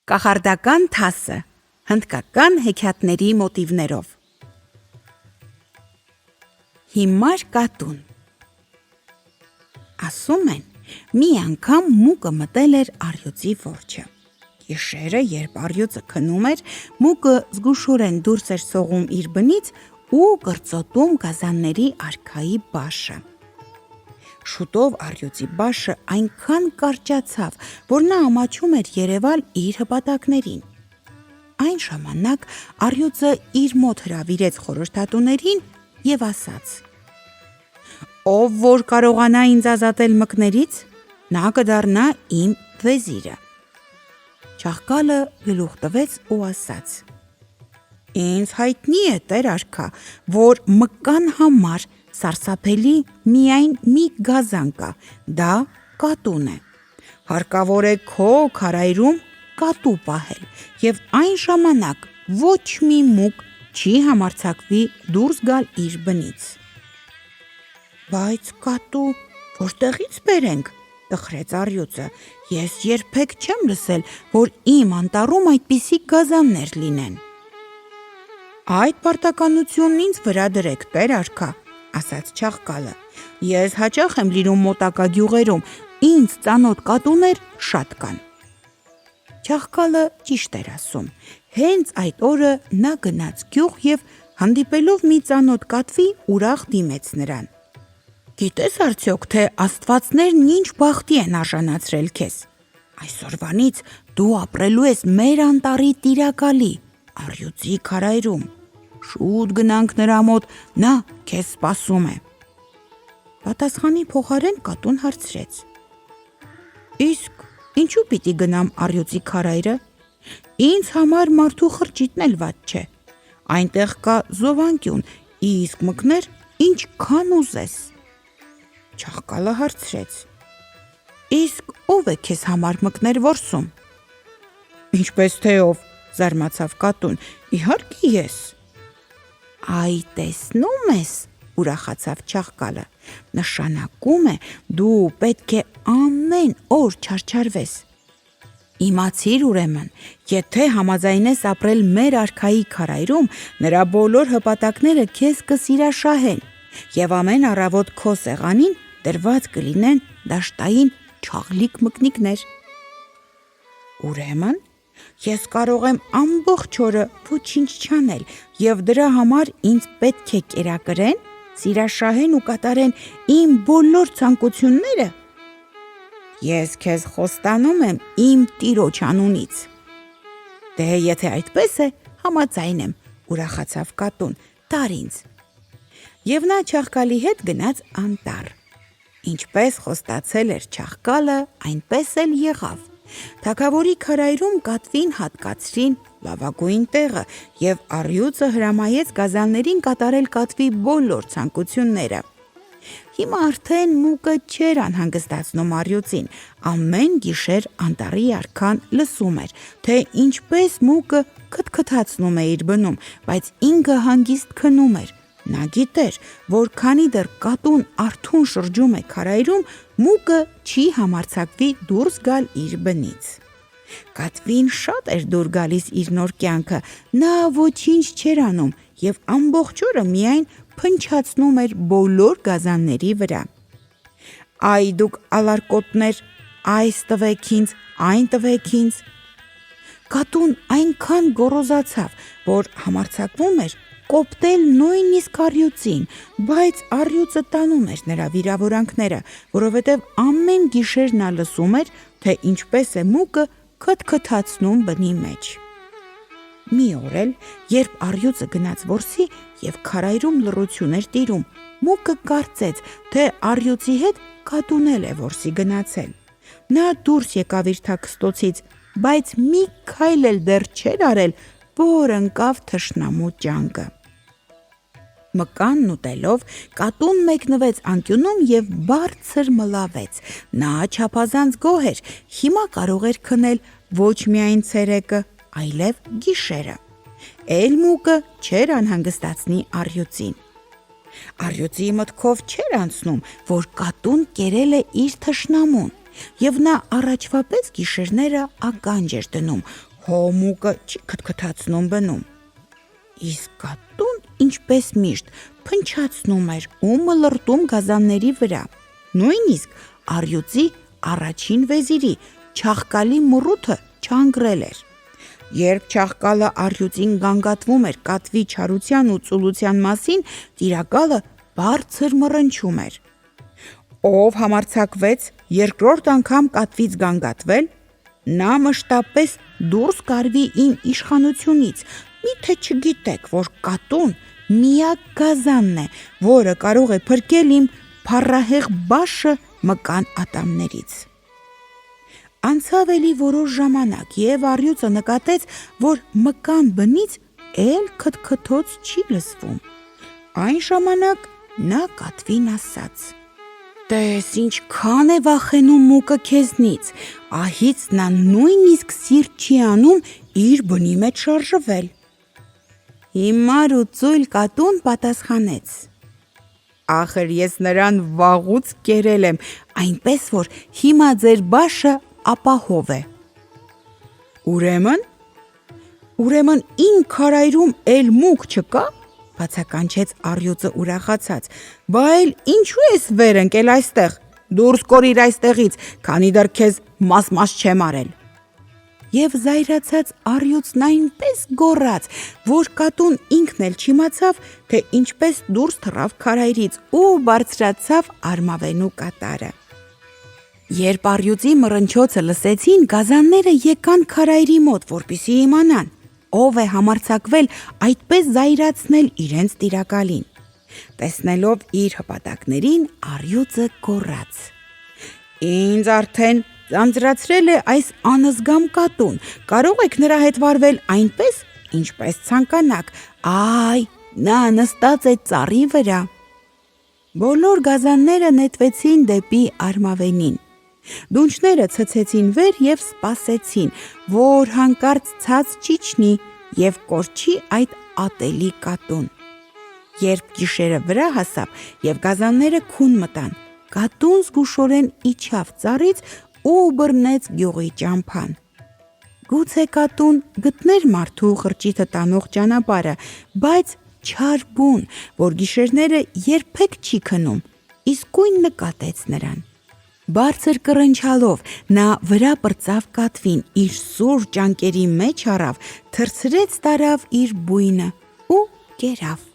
Կախարդական թասը, հնդկական հեքիաթների մոտիվներով։ Հիմար կատուն։ Ասում են, մի անգամ մուկը մտել էր առյուծի որջը։ Գիշերը, երբ առյուծը քնում էր, մուկը զգուշորեն դուրս էր սողում իր բնից ու կրծոտում գազանների արքայի բաշը։ Շուտով առյուծի բաշը այնքան կարճացավ, որ նա ամաչում էր երևալ իր հպատակներին։ Այն ժամանակ առյուծը իր մոտ հրավիրեց խորհրդատուներին և ասաց. «Ով որ կարողանա ինձ ազատել մկներից, նա կդառնա իմ վեզիրը»։ Չաղկալը գլուխ տվեց ու ասաց. «Ինձ հայտնի է, Տեր արքա, որ մկան համար սարսափելի միայն մի գազան կա, դա կատուն է։ Հարկավոր է քո քարայրում կատու պահել, և այն ժամանակ ոչ մի մուկ չի համարձակվի դուրս գալ իր բնից»։ «Բայց կատու որտեղի՞ց բերենք», տխրեց առյուծը, «ես երբեք չեմ լսել, որ իմ անտառում այդպիսի գազաններ լինեն»։ «Այդ պարտականությունն ինձ վրա դրեք, Տեր արքա», ասաց Չաղկալը, «ես հաճախ եմ լինում մոտակա գյուղերում, ինձ ծանոթ կատուներ շատ կան»։ Չաղկալը ճիշտ էր ասում։ Հենց այդ օրը նա գնաց գյուղ և հանդիպելով մի ծանոթ կատվի ուրախ դիմեց նրան. «Գիտես արդյոք, թե աստվածներն ինչ բախտի են արժանացրել քեզ։ Այսօրվանից դու ապրելու ես մեր անտառի տիրակալի, առյուծի քարայրում։ Շուտ գնանք նրա մոտ, նա քեզ սպասում է»։ Պատասխանի փոխարեն կատուն հարցրեց. «Իսկ ինչու պիտի գնամ առյուծի քարայրը։ Ինձ համար մարդու խրճիթն էլ վատ չէ։ Այնտեղ կա զովանկյուն, իսկ մկներ ինչքան ուզես»։ Չաղկալը հարցրեց. «Իսկ ով է քեզ համար մկներ որսում»։ «Ինչպես թե ով», զարմացավ կատուն, «իհարկե ես»։ «Այ տեսնում ես», ուրախացավ Չաղկալը, «նշանակում է դու պետք է ամեն օր չարչարվես։ Իմացիր ուրեմն, եթե համաձայնես ապրել մեր արքայի քարայրում, նրա բոլոր հպատակները քեզ կսիրաշահեն, և ամեն առավոտ քո սեղանին դրված կլինեն դաշտային չաղլիկ մկնիկներ։ Ուրեմն ես կարող եմ ամբողջ օրը ոչինչ չանել, և դրա համար ինձ պետք է կերակրեն, սիրաշահեն ու կատարեն իմ բոլոր ցանկությունները։ Ես քեզ խոստանում եմ իմ տիրոջ անունից»։ «Դե եթե այդպես է, համաձայն եմ», ուրախացավ կատուն, «տար ինձ»։ Եվ նա Չաղկալի հետ գնաց անտառ։ Ինչպես խոստացել էր Չաղկալը, այնպես էլ եղավ։ Թագավորի քարայրում կատվին հատկացրին լավագույն տեղը, և առյուծը հրամայեց գազաններին կատարել կատվի բոլոր ցանկությունները։ Հիմա արդեն մուկը չէր անհանգստացնում առյուծին։ Ամեն գիշեր անտառի արքան լսում էր, թե ինչպես մուկը քթքթացնում է իր բնում, բայց ինքը հանգիստ քնում էր։ Նա գիտեր, որ քանի դեռ կատուն արթուն շրջում է քարայրում, մուկը չի համարձակվի դուրս գալ իր բնից։ Կատվին շատ էր դուր գալիս իր նոր կյանքը, նա ոչինչ չէր անում և ամբողջ օրը միայն փնչացնում էր բոլոր գազանների վրա։ «Այ դուք ալարկոտներ, այս տվեք ինձ, այն տվեք ինձ»։ Կատուն այնքան գոռոզացավ, որ համարձակվում էր կոպտել նույնիսկ առյուծին, բայց առյուծը տանում էր նրա վիրավորանքները, որովհետև ամեն գիշեր նա լսում էր, թե ինչպես է մուկը քթքթացնում բնի մեջ։ Մի օր էլ, երբ առյուծը գնաց որսի և քարայրում լռություն էր տիրում, մուկը կարծեց, թե առյուծի հետ կատուն էլ է որսի գնացել։ Նա դուրս եկավ իր թաքստոցից, բայց մի քայլ էլ դեռ չէր արել, որ ընկավ թշնամու ճանկը։ Մկանն ուտելով, կատուն մեկնվեց անկյունում և բարձր մլավեց։ Նա չափազանց գոհ էր, հիմա կարող էր քնել ոչ միայն ցերեկը, այլև գիշերը։ Էլ մուկը չէր անհանգստացնի առյուծին։ Առյուծի մտքով չէր անցնում, որ կատուն կերել է իր թշնամուն, և նա առաջվա պես գիշերները ականջ էր դնում, հո մուկը չի քթքթացնում բնում։ Իսկ կատուն ինչպես միշտ փնչացնում էր ու մլրտում գազանների վրա, նույնիսկ առյուծի առաջին վեզիրի չաղկալի մռութը չանգրել էր։ Երբ չաղկալը առյուծին գանգատվում էր կատվի չարության ու ծուլության մասին, տիրակալը բարձր մռնչում էր։ Ով համարձակվեց երկրորդ անգամ կատվից գանգատվել, նա մշտապես դուրս կարվի իմ իշխանությունից, միթե չգիտեք, որ կատուն միակ գազանն է, որը կարող է փրկել իմ փառահեղ բաշը մկան ատամներից։ Անցավ էլի որոշ ժամանակ, եւ առյուծը նկատեց, որ մկան բնից էլ քթքթոց չի լսվում։ Այն ժամանակ նա կատվին ասաց. «Տես ինչքան է վախենում մուկը քեզնից, ահից նա նույնիսկ սիրտ չի անում իր բնի մեջ շարժվել»։ Հիմար ու ծույլ կատուն պատասխանեց. «Ախր ես նրան վաղուց կերել եմ, այնպես որ հիմա ձեր բաշը ապահով է»։ Ուրեմն իմ քարայրում էլ մուկ չկա, բացականչեց առյուծը ուրախացած, բա էլ ինչու ես վեր ընկել այստեղ, դուրս կորիր այստեղից, քանի դեռ քեզ մաս չեմ արել։ Եվ զայրացած առյուծն այնպես գոռաց, որ կատուն ինքն էլ չիմացավ, թե ինչպես դուրս թռավ քարայրից ու բարձրացավ արմավենու կատարը։ Երբ առյուծի մռնչոցը լսեցին, գազանները եկան քարայրի մոտ, որպեսզի իմանան, ով է համարձակվել այդպես զայրացնել իրենց տիրակալին։ Տեսնելով իր հպատակներին, առյուծը գոռաց. «Ինձ արդեն ձանձրացրել է այս անզգամ կատուն, կարող եք նրա հետ վարվել այնպես, ինչպես ցանկանաք, այ, նա նստած է ծառի վրա»։ Բոլոր գազանները նետվեցին դեպի արմավենին։ Դունչները ցցեցին վեր և սպասեցին, որ հանկարծ ցած չիջնի և կորչի այդ ատելի կատուն։ Երբ գիշերը վրա հասավ և գազանները քուն մտան, կատուն զգուշորեն իջավ ծառից ու բռնեց գյուղի ճամփան։ Գուցե կատուն գտներ մարդու խրճիթը տանող ճանապարհը, բայց չար բուն, որ գիշերները երբեք չի քնում, իսկույն նկատեց նրան։ Բարձր կռնչալով նա վրա պրծավ կատվին, իր սուր ճանկերի մեջ առավ, թռցրեց տարավ իր բույնը ու կերավ։